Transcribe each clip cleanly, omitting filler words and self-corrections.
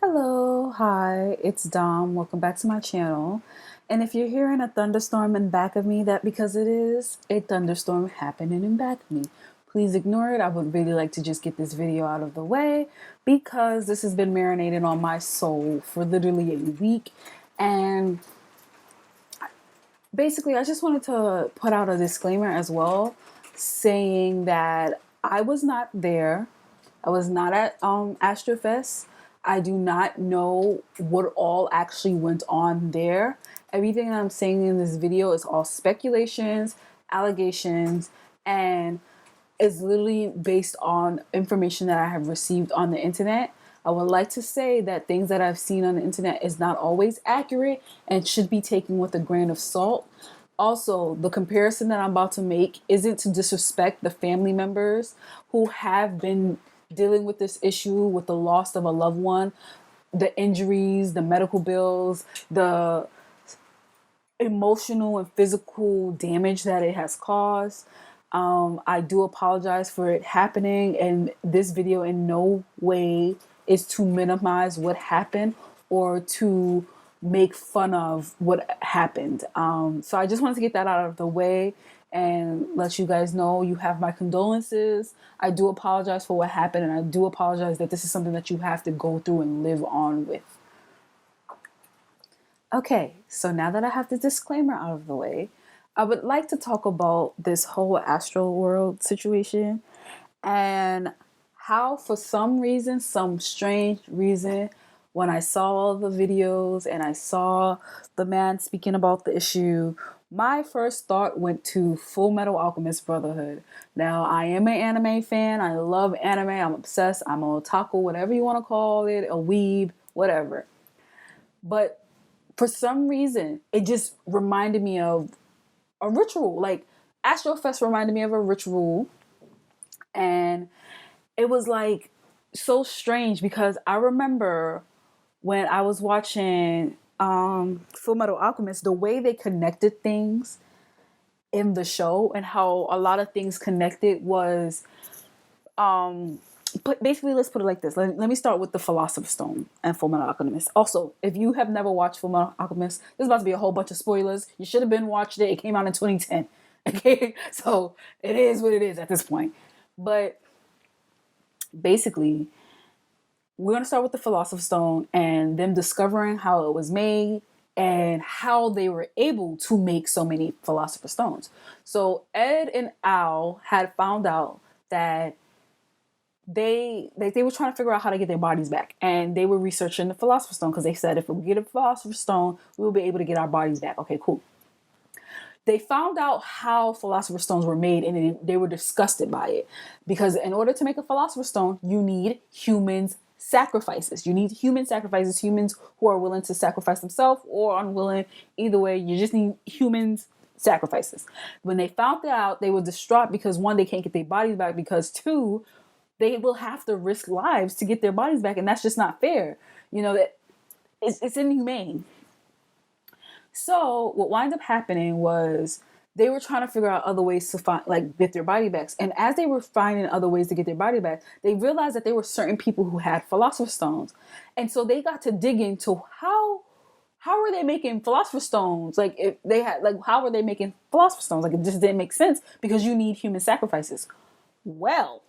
Hello, hi, it's Dom. Welcome back to my channel. And if you're hearing a thunderstorm in back of me, that because it is a thunderstorm happening in back of me. Please ignore it. I would really like to just get this video out of the way because this has been marinating on my soul for literally a week. And basically, I just wanted to put out a disclaimer as well, saying that I was not there. I was not at Astrofest. I do not know what all actually went on there. Everything that I'm saying in this video is all speculations, allegations, and is literally based on information that I have received on the internet. I would like to say that things that I've seen on the internet is not always accurate and should be taken with a grain of salt. Also, the comparison that I'm about to make isn't to disrespect the family members who have been dealing with this issue with the loss of a loved one, the injuries, the medical bills, the emotional and physical damage that it has caused. I do apologize for it happening, and this video in no way is to minimize what happened or to make fun of what happened. So I just wanted to get that out of the way and let you guys know you have my condolences. I do apologize for what happened, and I do apologize that this is something that you have to go through and live on with. Okay, so now that I have the disclaimer out of the way, I would like to talk about this whole astral world situation and how, for some reason, some strange reason, when I saw all the videos and I saw the man speaking about the issue, my first thought went to Fullmetal Alchemist Brotherhood. Now, I am an anime fan. I love anime. I'm obsessed. I'm a otaku, whatever you want to call it, a weeb, whatever. But for some reason, it just reminded me of a ritual. Like, Astrofest reminded me of a ritual. And it was like so strange because I remember when I was watching Fullmetal Alchemist, the way they connected things in the show and how a lot of things connected was but basically, let's put it like this. Let me start with the Philosopher's Stone and Fullmetal Alchemist. Also, if you have never watched Fullmetal Alchemist, there's about to be a whole bunch of spoilers. You should have been watched it. It came out in 2010. Okay, so it is what it is at this point. But basically, we're gonna start with the Philosopher's Stone and them discovering how it was made and how they were able to make so many Philosopher's Stones. So Ed and Al had found out that they were trying to figure out how to get their bodies back, and they were researching the Philosopher's Stone because they said if we get a Philosopher's Stone, we will be able to get our bodies back. Okay, cool. They found out how Philosopher's Stones were made, and they were disgusted by it because in order to make a Philosopher's Stone, you need humans sacrifices. You need human sacrifices, humans who are willing to sacrifice themselves or unwilling. Either way, you just need humans sacrifices. When they found that out, they were distraught because one, they can't get their bodies back, because two, they will have to risk lives to get their bodies back, and that's just not fair. You know, that it's inhumane. So what wound up happening was they were trying to figure out other ways to find, like, get their body backs. And as they were finding other ways to get their body back, they realized that there were certain people who had Philosopher's Stones. And so they got to dig into how are they making Philosopher's Stones? Like, if they had, like, how are they making Philosopher's Stones? Like, it just didn't make sense because you need human sacrifices. Well,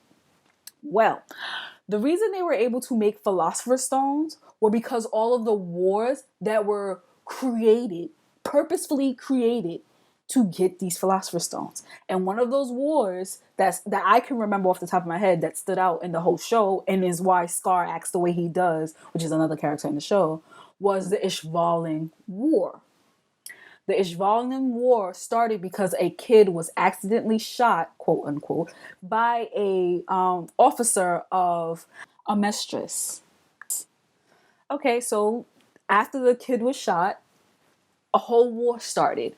the reason they were able to make Philosopher's Stones were because all of the wars that were created, purposefully created, to get these Philosopher's Stones. And one of those wars that I can remember off the top of my head that stood out in the whole show, and is why Scar acts the way he does, which is another character in the show, was the Ishvalan War. The Ishvalan War started because a kid was accidentally shot, quote unquote, by a officer of a mistress. Okay, so after the kid was shot, a whole war started.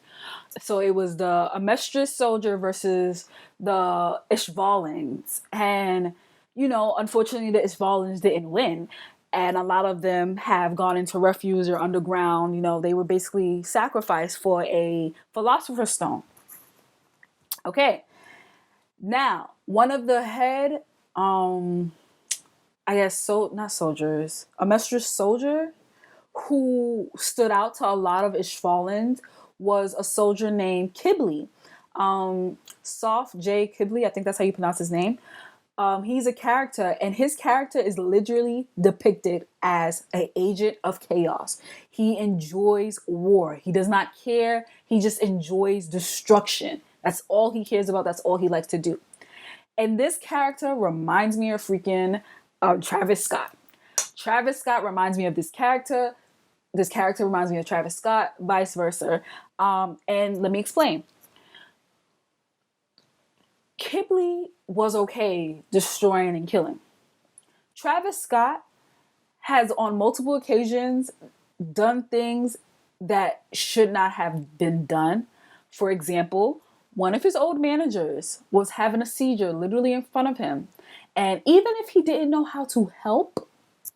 So it was the Amestris soldier versus the Ishvalans. And, you know, unfortunately, the Ishvalans didn't win. And a lot of them have gone into refuge or underground. You know, they were basically sacrificed for a Philosopher's Stone. Okay. Now, one of the head I guess so, not soldiers, a mistress soldier who stood out to a lot of Ishvalans was a soldier named Kibli. Soft J Kibli, I think that's how you pronounce his name. He's a character, and his character is literally depicted as an agent of chaos. He enjoys war. He does not care. He just enjoys destruction. That's all he cares about. That's all he likes to do. And this character reminds me of freaking Travis Scott. Travis Scott reminds me of this character. This character reminds me of Travis Scott, vice versa. And let me explain. Kibli was okay destroying and killing. Travis Scott has on multiple occasions done things that should not have been done. For example, one of his old managers was having a seizure literally in front of him. And even if he didn't know how to help,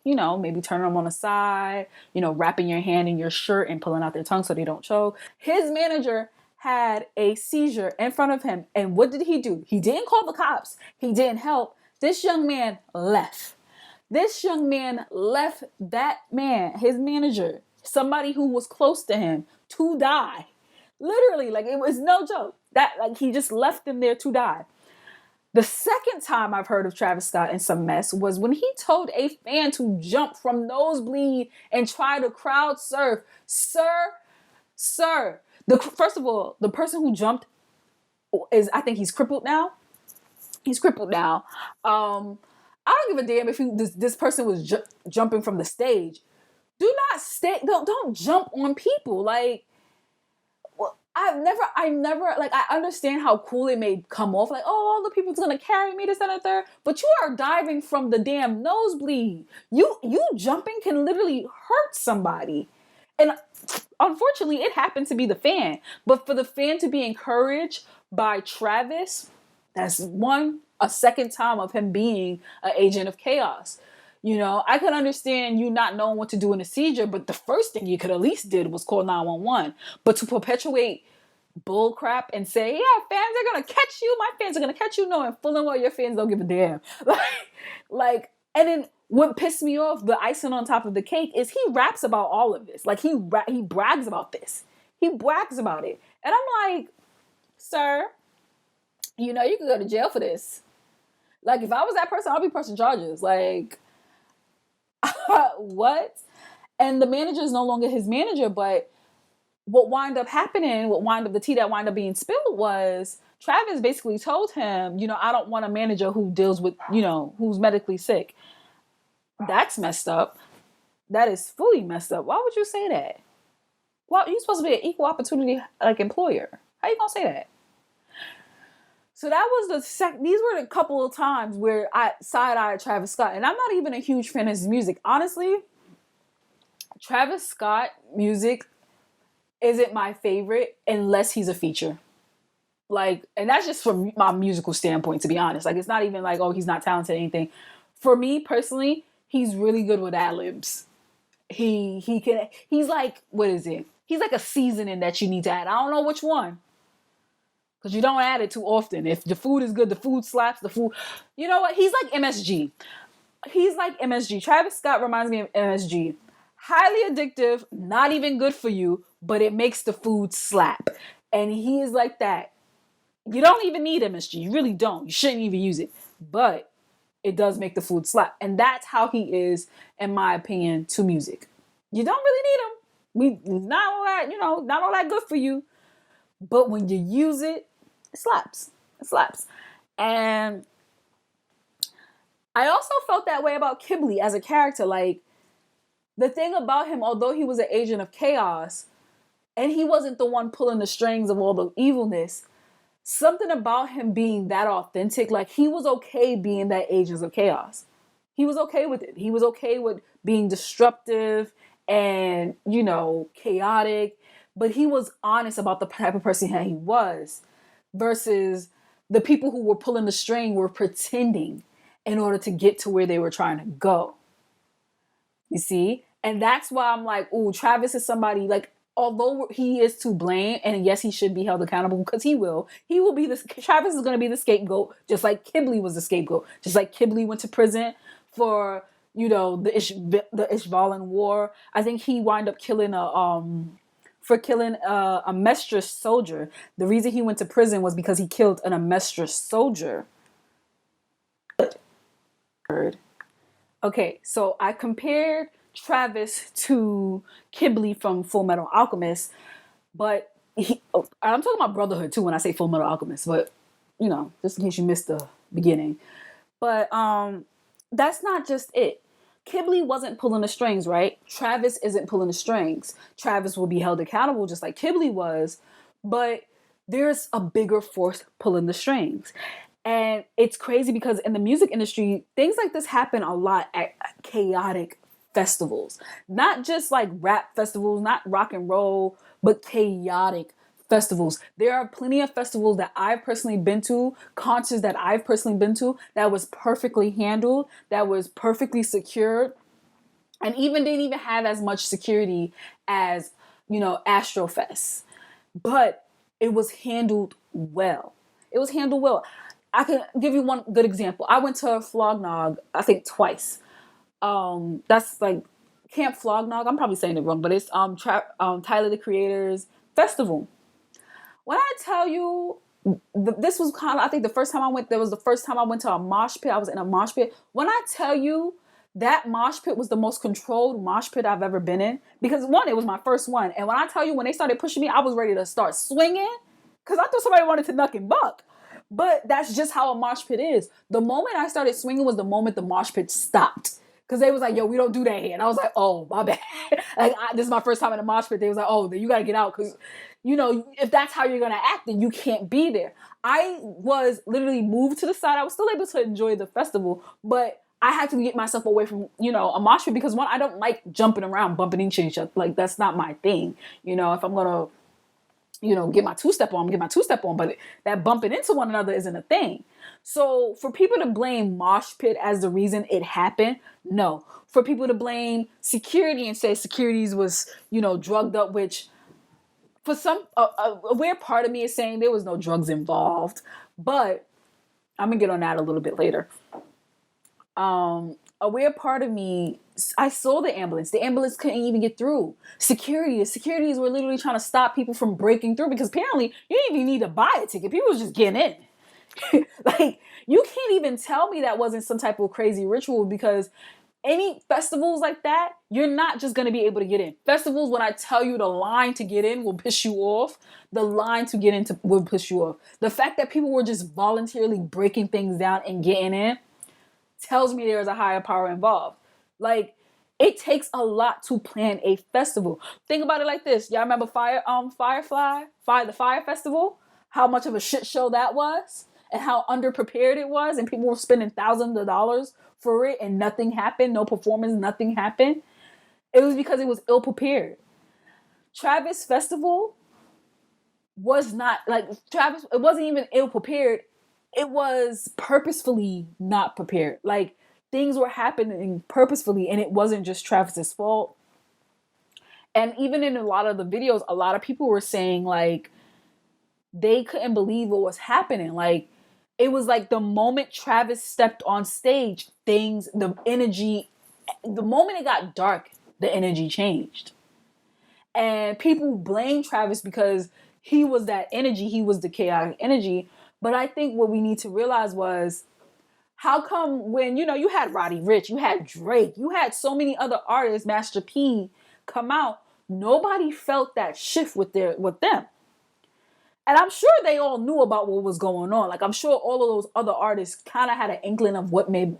maybe turning them on the side, wrapping your hand in your shirt and pulling out their tongue so they don't choke. His manager had a seizure in front of him. And what did he do? He didn't call the cops. He didn't help. This young man left. This young man left that man, his manager, somebody who was close to him, to die. Literally, it was no joke. He just left him there to die. The second time I've heard of Travis Scott in some mess was when he told a fan to jump from nosebleed and try to crowd surf. Sir. First of all, the person who jumped I think he's crippled now. He's crippled now. I don't give a damn if this person was jumping from the stage. Do not don't jump on people. I never, I understand how cool it may come off. All the people's gonna carry me, this and the third. But you are diving from the damn nosebleed. You jumping can literally hurt somebody. And unfortunately, it happened to be the fan. But for the fan to be encouraged by Travis, that's a second time of him being an agent of chaos. I could understand you not knowing what to do in a seizure, but the first thing you could at least did was call 911. But to perpetuate bull crap and say, yeah, fans are going to catch you. My fans are going to catch you, knowing full and well your fans don't give a damn. And then what pissed me off, the icing on top of the cake, is he raps about all of this. He brags about this. He brags about it. And I'm like, sir, you could go to jail for this. If I was that person, I'd be pressing charges. What? And the manager is no longer his manager, but what wound up happening, the tea that wound up being spilled was Travis basically told him, I don't want a manager who deals with, who's medically sick. That's messed up. That is fully messed up. Why would you say that? Well, you're supposed to be an equal opportunity employer. How you gonna say that? So that was these were the couple of times where I side-eyed Travis Scott. And I'm not even a huge fan of his music. Honestly, Travis Scott music isn't my favorite unless he's a feature. And that's just from my musical standpoint, to be honest. It's not even he's not talented or anything. For me, personally, he's really good with ad-libs. He's what is it? He's like a seasoning that you need to add. I don't know which one. Because you don't add it too often. If the food is good, the food slaps, the food... You know what? He's like MSG. Travis Scott reminds me of MSG. Highly addictive, not even good for you, but it makes the food slap. And he is like that. You don't even need MSG. You really don't. You shouldn't even use it. But it does make the food slap. And that's how he is, in my opinion, to music. You don't really need him. Not all that, not all that good for you. But when you use it, it slaps. It slaps. And I also felt that way about Kibli as a character. The thing about him, although he was an agent of chaos, and he wasn't the one pulling the strings of all the evilness, something about him being that authentic, he was okay being that agent of chaos. He was okay with it. He was okay with being disruptive and, chaotic. But he was honest about the type of person that he was, versus the people who were pulling the string were pretending in order to get to where they were trying to go. You see? And that's why I'm like, ooh, Travis is somebody, although he is to blame, and yes, he should be held accountable, because he will be Travis is going to be the scapegoat, just like Kibli was the scapegoat. Just like Kibli went to prison for, you know, the Ishvalan War. I think he wound up killing for killing a Mistress soldier. The reason he went to prison was because he killed an Mistress soldier. Okay, so I compared Travis to Kibble from Fullmetal Alchemist, but I'm talking about Brotherhood too when I say Fullmetal Alchemist, but you know, just in case you missed the beginning. But that's not just it. Kibble wasn't pulling the strings, right? Travis isn't pulling the strings. Travis will be held accountable just like Kibble was, but there's a bigger force pulling the strings. And it's crazy because in the music industry, things like this happen a lot at chaotic festivals. Not just like rap festivals, not rock and roll, but chaotic festivals. There are plenty of festivals that I've personally been to, concerts that I've personally been to, that was perfectly handled, that was perfectly secured, and even didn't even have as much security as, you know, Astrofest. But it was handled well. It was handled well. I can give you one good example. I went to Flognog, I think twice. That's like Camp Flognog. I'm probably saying it wrong, but it's Tyler the Creator's festival. When I tell you, this was kind of, I think the first time I went, there was the first time I went to a mosh pit. I was in a mosh pit. When I tell you that mosh pit was the most controlled mosh pit I've ever been in, because one, it was my first one. And when I tell you, when they started pushing me, I was ready to start swinging because I thought somebody wanted to knuck and buck. But that's just how a mosh pit is. The moment I started swinging was the moment the mosh pit stopped. Because they was like, yo, we don't do that here. And I was like, oh, my bad. This is my first time in a mosh pit. They was like, oh, then you got to get out. Because, you know, if that's how you're going to act, then you can't be there. I was literally moved to the side. I was still able to enjoy the festival. But I had to get myself away from, you know, a mosh pit. Because, one, I don't like jumping around, bumping into each other. Like, that's not my thing. You know, if I'm going to, you know, get my two-step on, but that bumping into one another isn't a thing. So for people to blame mosh pit as the reason it happened, no. For people to blame security and say securities was, you know, drugged up, which for some, a weird part of me is saying there was no drugs involved, but I'm gonna get on that a little bit later. A weird part of me, I saw the ambulance. The ambulance couldn't even get through. The securities were literally trying to stop people from breaking through because apparently you didn't even need to buy a ticket. People was just getting in. Like, you can't even tell me that wasn't some type of crazy ritual, because any festivals like that, you're not just going to be able to get in. Festivals, when I tell you the line to get in will piss you off, the line to get in will piss you off. The fact that people were just voluntarily breaking things down and getting in tells me there's a higher power involved. Like, it takes a lot to plan a festival. Think about it like this. Y'all remember the Fire Festival? How much of a shit show that was? And how underprepared it was? And people were spending thousands of dollars for it and nothing happened. No performance, nothing happened. It was because it was ill prepared. Travis Festival was not, like, Travis, it wasn't even ill prepared. It was purposefully not prepared. Like, things were happening purposefully, and it wasn't just Travis's fault. And even in a lot of the videos, a lot of people were saying, like, they couldn't believe what was happening. Like, it was like the moment Travis stepped on stage, the energy, the moment it got dark, the energy changed. And people blame Travis because he was that energy, he was the chaotic energy. But I think what we need to realize was, how come when, you know, you had Roddy Ricch, you had Drake, you had so many other artists, Master P, come out, nobody felt that shift with them. And I'm sure they all knew about what was going on. Like, I'm sure all of those other artists kind of had an inkling of what may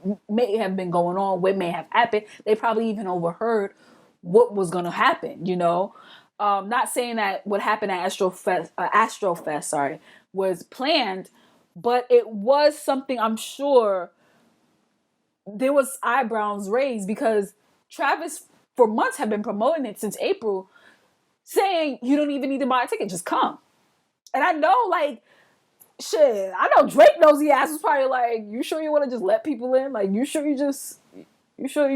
have been going on, what may have happened. They probably even overheard what was going to happen, you know. Not saying that what happened at Astrofest, was planned, but it was something I'm sure there was eyebrows raised, because Travis for months had been promoting it since April, saying you don't even need to buy a ticket, just come. And I know, like, shit, I know Drake nosy ass was probably like, you sure you want to just let people in? Like, you sure you're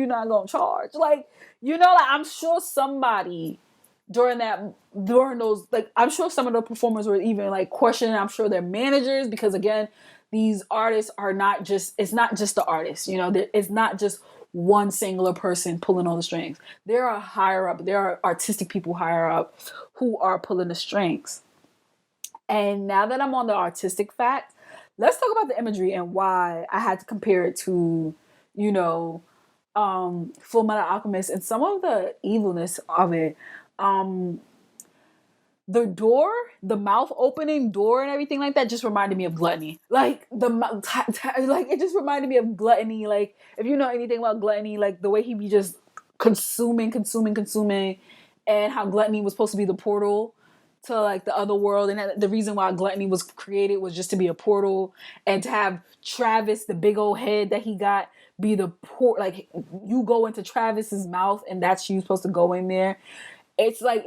not going to charge? Like, you know, like, I'm sure somebody during those, like, I'm sure some of the performers were even, like, questioning, I'm sure their managers, because, again, these artists are not just, it's not just the artist, you know, it's not just one singular person pulling all the strings. There are higher up, there are artistic people higher up who are pulling the strings. And now that I'm on the artistic fact, let's talk about the imagery and why I had to compare it to, you know, Fullmetal Alchemist and some of the evilness of it. The door, the mouth opening door and everything like that just reminded me of gluttony. Like like it just reminded me of gluttony. Like if you know anything about gluttony, like the way he be just consuming, and how gluttony was supposed to be the portal to like the other world, and the reason why gluttony was created was just to be a portal, and to have Travis, the big old head that he got, be the port. Like you go into Travis's mouth, and that's you supposed to go in there. It's like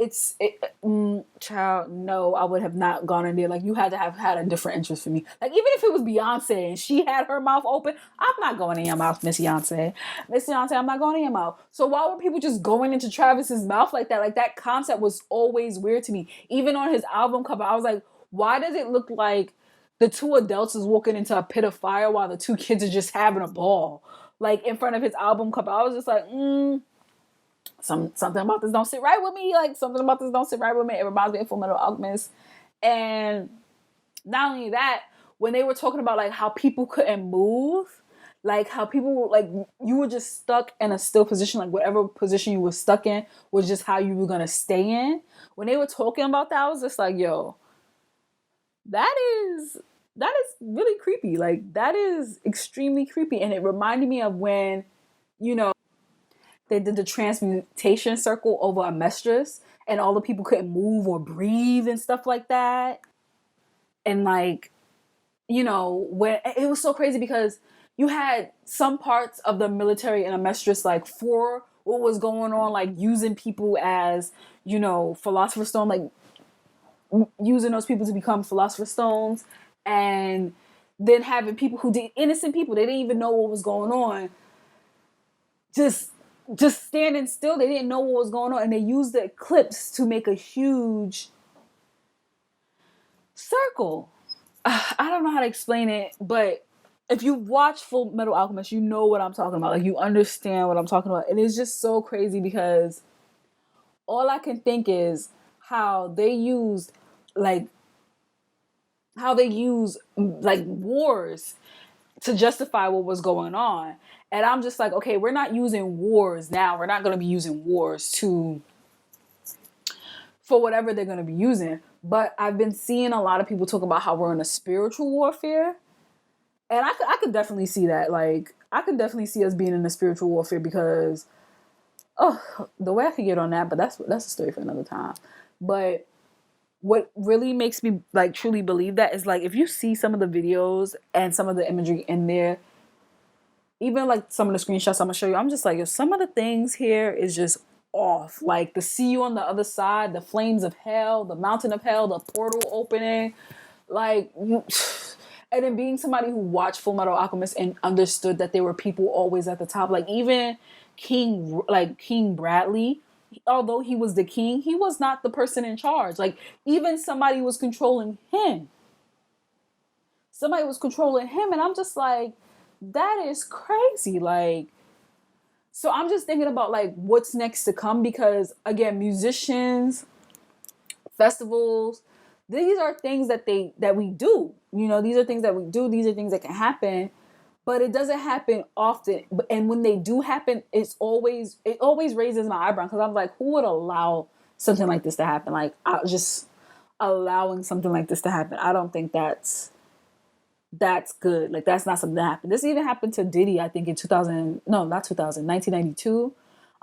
child, no, I would have not gone in there. Like you had to have had a different interest for me. Like even if it was Beyonce and she had her mouth open, I'm not going in your mouth, Miss Beyonce. Miss Beyonce, I'm not going in your mouth. So why were people just going into Travis's mouth like that? Like that concept was always weird to me. Even on his album cover, I was like, why does it look like the two adults is walking into a pit of fire while the two kids are just having a ball? Like in front of his album cover, I was just like, something about this don't sit right with me. Like something about this don't sit right with me. It reminds me of Fullmetal Alchemist. And not only that, when they were talking about like how people couldn't move, like how people were like, you were just stuck in a still position, like whatever position you were stuck in was just how you were gonna stay in. When they were talking about that, I was just like, yo, that is really creepy. Like that is extremely creepy. And it reminded me of when, you know, they did the transmutation circle over a mistress and all the people couldn't move or breathe and stuff like that. And like, you know, when it was so crazy because you had some parts of the military and a mistress like for what was going on, like using people as, you know, philosopher's stone, like using those people to become philosopher's stones, and then having people who did, innocent people, they didn't even know what was going on, just standing still. They didn't know what was going on, and they used the eclipse to make a huge circle. I don't know how to explain it, but if you watch Fullmetal Alchemist, you know what I'm talking about. Like you understand what I'm talking about. And it's just so crazy because all I can think is how they used like wars to justify what was going on. And I'm just like, okay, we're not using wars now. We're not going to be using wars for whatever they're going to be using. But I've been seeing a lot of people talk about how we're in a spiritual warfare. And I could definitely see that. Like, I could definitely see us being in a spiritual warfare because, the way I could get on that, but that's a story for another time. But what really makes me like truly believe that is like, if you see some of the videos and some of the imagery in there, even like some of the screenshots I'm gonna show you, I'm just like, some of the things here is just off. Like the see you on the other side, the flames of hell, the mountain of hell, the portal opening, like you. And then being somebody who watched Fullmetal Alchemist and understood that there were people always at the top, like even King Bradley, although he was the king, he was not the person in charge. Like even somebody was controlling him. Somebody was controlling him, and I'm just like, that is crazy. Like, so I'm just thinking about like what's next to come, because again, musicians, festivals, these are things that we do. You know, these are things that we do. These are things that can happen, but it doesn't happen often. And when they do happen, it always raises my eyebrow, because I'm like, who would allow something like this to happen? Like, just allowing something like this to happen. I don't think that's good. Like, that's not something that happened. This even happened to Diddy, I think in 1992.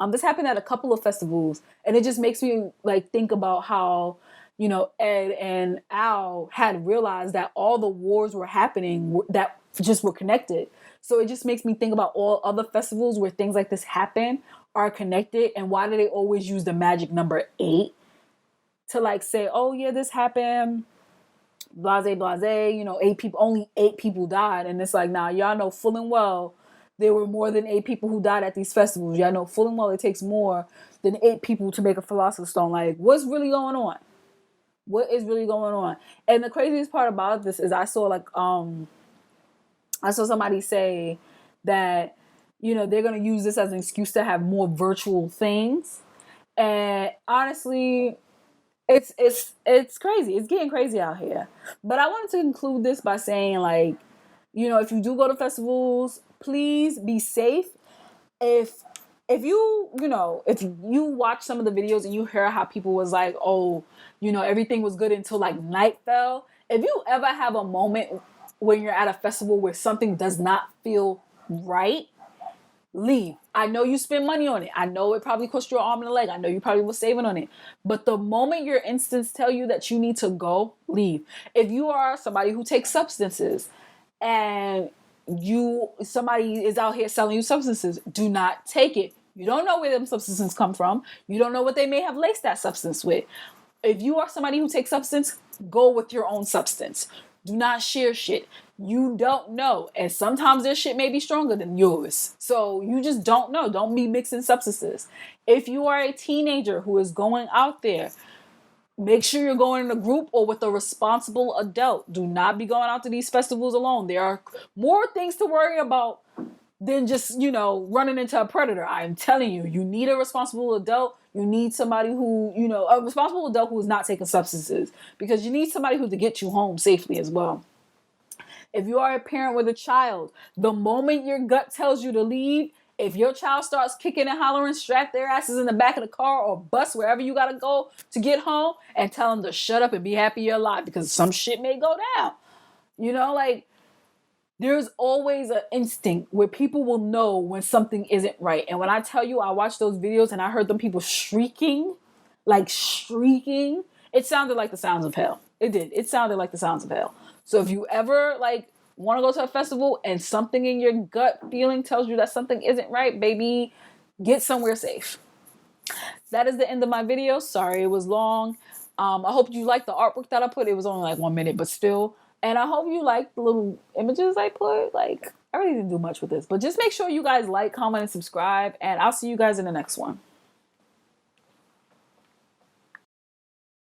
This happened at a couple of festivals, and it just makes me like think about how, you know, Ed and Al had realized that all the wars were happening that just were connected. So it just makes me think about all other festivals where things like this happen are connected, and why do they always use the magic number 8 to like say, oh yeah, this happened, blase, you know, only 8 people died. And it's like, nah, y'all know full and well there were more than 8 people who died at these festivals. Y'all know full and well it takes more than 8 people to make a philosopher's stone. Like, what's really going on? What is really going on? And the craziest part about this is I saw like I saw somebody say that, they're going to use this as an excuse to have more virtual things. And honestly, it's crazy. It's getting crazy out here. But I wanted to conclude this by saying, like, if you do go to festivals, please be safe. If if you watch some of the videos and you hear how people was like, oh, everything was good until like night fell. If you ever have a moment when you're at a festival where something does not feel right, leave. I know you spend money on it. I know it probably cost you an arm and a leg. I know you probably were saving on it. But the moment your instincts tell you that you need to go, leave. If you are somebody who takes substances and somebody is out here selling you substances, do not take it. You don't know where them substances come from. You don't know what they may have laced that substance with. If you are somebody who takes substance, go with your own substance. Do not share shit. You don't know. And sometimes their shit may be stronger than yours. So you just don't know. Don't be mixing substances. If you are a teenager who is going out there, make sure you're going in a group or with a responsible adult. Do not be going out to these festivals alone. There are more things to worry about than just, running into a predator. I'm telling you, you need a responsible adult. You need somebody who, a responsible adult who is not taking substances, because you need somebody who to get you home safely as well. If you are a parent with a child, the moment your gut tells you to leave, if your child starts kicking and hollering, strap their asses in the back of the car or bus wherever you gotta go to get home, and tell them to shut up and be happy you're alive, because some shit may go down. There's always an instinct where people will know when something isn't right. And when I tell you, I watched those videos and I heard them people shrieking, it sounded like the sounds of hell. It did. It sounded like the sounds of hell. So if you ever want to go to a festival and something in your gut feeling tells you that something isn't right, baby, get somewhere safe. That is the end of my video. Sorry, it was long. I hope you liked the artwork that I put. It was only like 1 minute, but still. And I hope you like the little images I put. I really didn't do much with this. But just make sure you guys like, comment, and subscribe. And I'll see you guys in the next one.